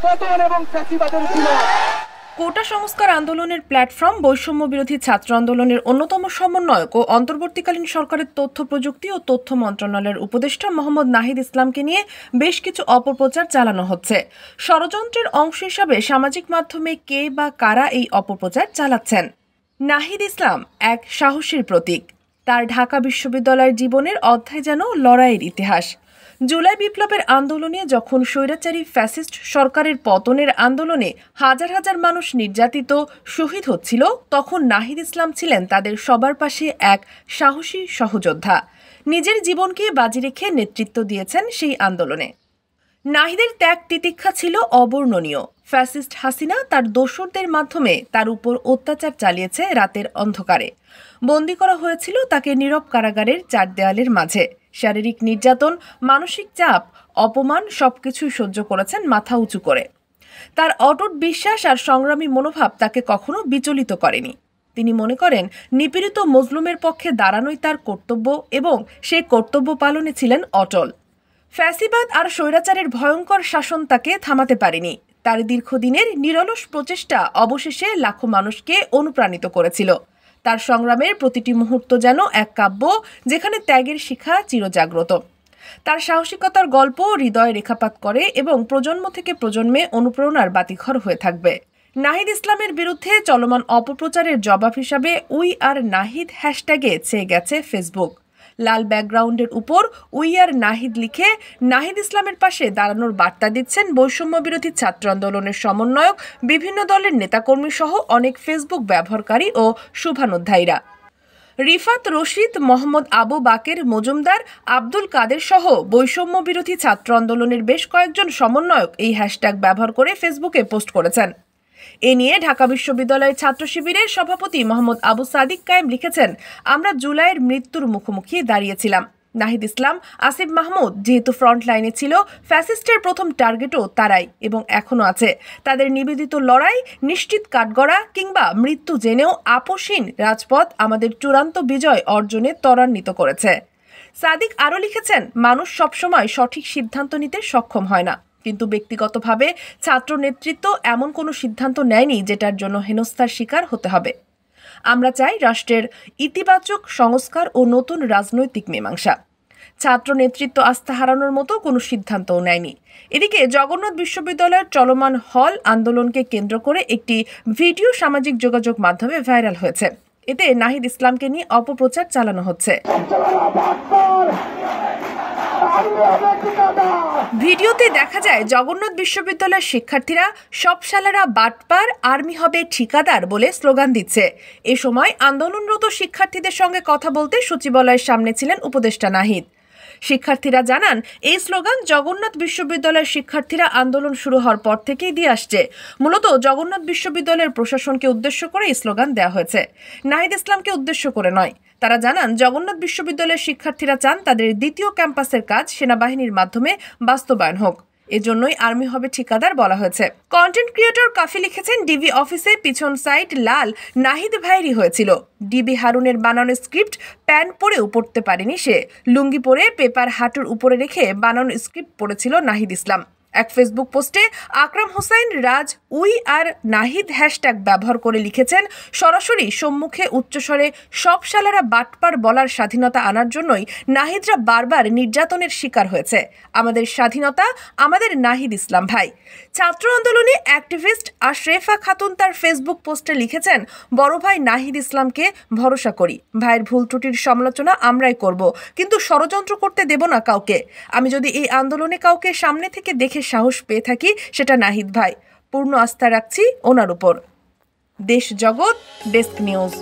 পতন এবং ফ্যাসিবাদের বিনাশ। কোটা সংস্কার আন্দোলনের প্ল্যাটফর্ম বৈষম্য বিরোধী ছাত্র আন্দোলনের অন্যতম সমন্বয়ক ও অন্তর্বর্তীকালীন সরকারের তথ্য প্রযুক্তি ও তথ্য মন্ত্রণালয়ের উপদেষ্টা মোহাম্মদ নাহিদ ইসলামকে নিয়ে বেশ কিছু অপপ্রচার চালানো হচ্ছে। ষড়যন্ত্রের অংশ হিসাবে সামাজিক মাধ্যমে কে বা কারা এই অপপ্রচার চালাচ্ছেন? নাহিদ ইসলাম এক সাহসীর প্রতীক। তার ঢাকা বিশ্ববিদ্যালয়ের জীবনের অধ্যায় যেন লড়াইয়ের ইতিহাস। জুলাই বিপ্লবের আন্দোলনে যখন স্বৈরাচারী ফ্যাসিস্ট সরকারের পতনের আন্দোলনে হাজার হাজার মানুষ নির্যাতিত শহীদ হচ্ছিল, তখন নাহিদ ইসলাম ছিলেন তাদের সবার পাশে এক সাহসী সহযোদ্ধা। নিজের জীবনকে বাজি রেখে নেতৃত্ব দিয়েছেন সেই আন্দোলনে। নাহিদের ত্যাগ তিতিক্ষা ছিল অবর্ণনীয়। ফ্যাসিস্ট হাসিনা তার দোসরদের মাধ্যমে তার উপর অত্যাচার চালিয়েছে রাতের অন্ধকারে। বন্দী করা হয়েছিল তাকে নীরব কারাগারের চার দেয়ালের মাঝে। শারীরিক নির্যাতন, মানসিক চাপ, অপমান সবকিছুই সহ্য করেছেন মাথা উঁচু করে। তার অটুট বিশ্বাস আর সংগ্রামী মনোভাব তাকে কখনো বিচলিত করেনি। তিনি মনে করেন নিপীড়িত মজলুমের পক্ষে দাঁড়ানোই তার কর্তব্য এবং সেই কর্তব্য পালনে ছিলেন অটল। ফ্যাসিবাদ আর স্বৈরাচারের ভয়ঙ্কর শাসন তাকে থামাতে পারেনি। তার দীর্ঘদিনের নিরলস প্রচেষ্টা অবশেষে লাখো মানুষকে অনুপ্রাণিত করেছিল। তার সংগ্রামের প্রতিটি মুহূর্ত যেন এক কাব্য, যেখানে ত্যাগের শিখা চিরজাগ্রত। তার সাহসিকতার গল্প হৃদয়ে রেখাপাত করে এবং প্রজন্ম থেকে প্রজন্মে অনুপ্রেরণার বাতিঘর হয়ে থাকবে। নাহিদ ইসলামের বিরুদ্ধে চলমান অপপ্রচারের জবাব হিসাবে উই আর নাহিদ হ্যাশট্যাগে ছেয়ে গেছে ফেসবুক। লাল ব্যাকগ্রাউন্ডের উপর উই আর নাহিদ লিখে নাহিদ ইসলামের পাশে দাঁড়ানোর বার্তা দিচ্ছেন বৈষম্য বিরোধী ছাত্র আন্দোলনের সমন্বয়ক, বিভিন্ন দলের নেতাকর্মী সহ অনেক ফেসবুক ব্যবহারকারী ও শুভানুধ্যায়ীরা। রিফাত রশিদ, মোহাম্মদ আবু বাকের মজুমদার, আব্দুল কাদের সহ বৈষম্য বিরোধী ছাত্র আন্দোলনের বেশ কয়েকজন সমন্বয়ক এই হ্যাশট্যাগ ব্যবহার করে ফেসবুকে পোস্ট করেছেন। এ নিয়ে ঢাকা বিশ্ববিদ্যালয়ের ছাত্র শিবিরের সভাপতি মোহাম্মদ আবু সাদিক কায়েম লিখেছেন, আমরা জুলাইয়ের মৃত্যুর মুখোমুখি দাঁড়িয়েছিলাম। নাহিদ ইসলাম, আসিফ মাহমুদ যেহেতু ফ্রন্ট লাইনে ছিল, ফ্যাসিস্টের প্রথম টার্গেটও তারাই এবং এখনও আছে। তাদের নিবেদিত লড়াই, নিশ্চিত কাঠগড়া কিংবা মৃত্যু জেনেও আপোষহীন রাজপথ আমাদের চূড়ান্ত বিজয় অর্জনে ত্বরান্বিত করেছে। সাদিক আরও লিখেছেন, মানুষ সবসময় সঠিক সিদ্ধান্ত নিতে সক্ষম হয় না, কিন্তু ব্যক্তিগতভাবে ছাত্র নেতৃত্ব এমন কোনো সিদ্ধান্ত নেয়নি যেটার জন্য হেনস্থার শিকার হতে হবে। আমরা চাই রাষ্ট্রের ইতিবাচক সংস্কার ও নতুন রাজনৈতিক মীমাংসা। ছাত্র নেতৃত্ব আস্থা হারানোর মতো কোনো সিদ্ধান্তও নেয়নি। এদিকে জগন্নাথ বিশ্ববিদ্যালয়ের চলমান হল আন্দোলনকে কেন্দ্র করে একটি ভিডিও সামাজিক যোগাযোগ মাধ্যমে ভাইরাল হয়েছে। এতে নাহিদ ইসলামকে নিয়ে অপপ্রচার চালানো হচ্ছে। ভিডিওতে দেখা যায় জগন্নাথ বিশ্ববিদ্যালয়ের শিক্ষার্থীরা সব শালারা বাটপার, আর্মি হবে ঠিকাদার বলে স্লোগান দিচ্ছে। এ সময় আন্দোলনরত শিক্ষার্থীদের সঙ্গে কথা বলতে সচিবালয়ের সামনে ছিলেন উপদেষ্টা নাহিদ। শিক্ষার্থীরা জানান, এই স্লোগান জগন্নাথ বিশ্ববিদ্যালয়ের শিক্ষার্থীরা আন্দোলন শুরু হওয়ার পর থেকেই দিয়ে আসছে। মূলত জগন্নাথ বিশ্ববিদ্যালয়ের প্রশাসনকে উদ্দেশ্য করে এই স্লোগান দেওয়া হয়েছে, নাহিদ ইসলামকে উদ্দেশ্য করে নয়। তারা জানান, জগন্নাথ বিশ্ববিদ্যালয়ের শিক্ষার্থীরা চান তাদের দ্বিতীয় ক্যাম্পাসের কাজ সেনাবাহিনীর মাধ্যমে বাস্তবায়ন হোক। এজন্যই আর্মি হবে ঠিকাদার বলা হয়েছে। কন্টেন্ট ক্রিয়েটর কাফি লিখেছেন, ডিবি অফিসে পিছন সাইড লাল নাহিদ ভাইয়েরই হয়েছিল। ডিবি হারুনের বানানো স্ক্রিপ্ট প্যান্ট পরেও পড়তে পারেনি সে। লুঙ্গি পরে পেপার হাঁটুর উপরে রেখে বানানো স্ক্রিপ্ট পড়েছিল নাহিদ ইসলাম। এক ফেসবুক পোস্টে আকরাম হোসাইন রাজ উই আর নাহিদ হ্যাশট্যাগ ব্যবহার করে লিখেছেন, সরাসরি সম্মুখে উচ্চস্বরে সব শালারা বাটপার বলার স্বাধীনতা আনার জন্যই নাহিদরা বারবার নির্যাতনের শিকার হয়েছে। আমাদের স্বাধীনতা আমাদের নাহিদ ইসলাম ভাই। ছাত্র আন্দোলনে অ্যাক্টিভিস্ট আশরেফা খাতুন তার ফেসবুক পোস্টে লিখেছেন, বড় ভাই নাহিদ ইসলামকে ভরসা করি। ভাইয়ের ভুল ত্রুটির সমালোচনা আমরাই করব, কিন্তু ষড়যন্ত্র করতে দেব না কাউকে। আমি যদি এই আন্দোলনে কাউকে সামনে থেকে দেখে সাহস পেয়ে থাকি, সেটা নাহিদ ভাই। পূর্ণ আস্থা রাখছি ওনার উপর। দেশ জগৎ ডেস্ক নিউজ।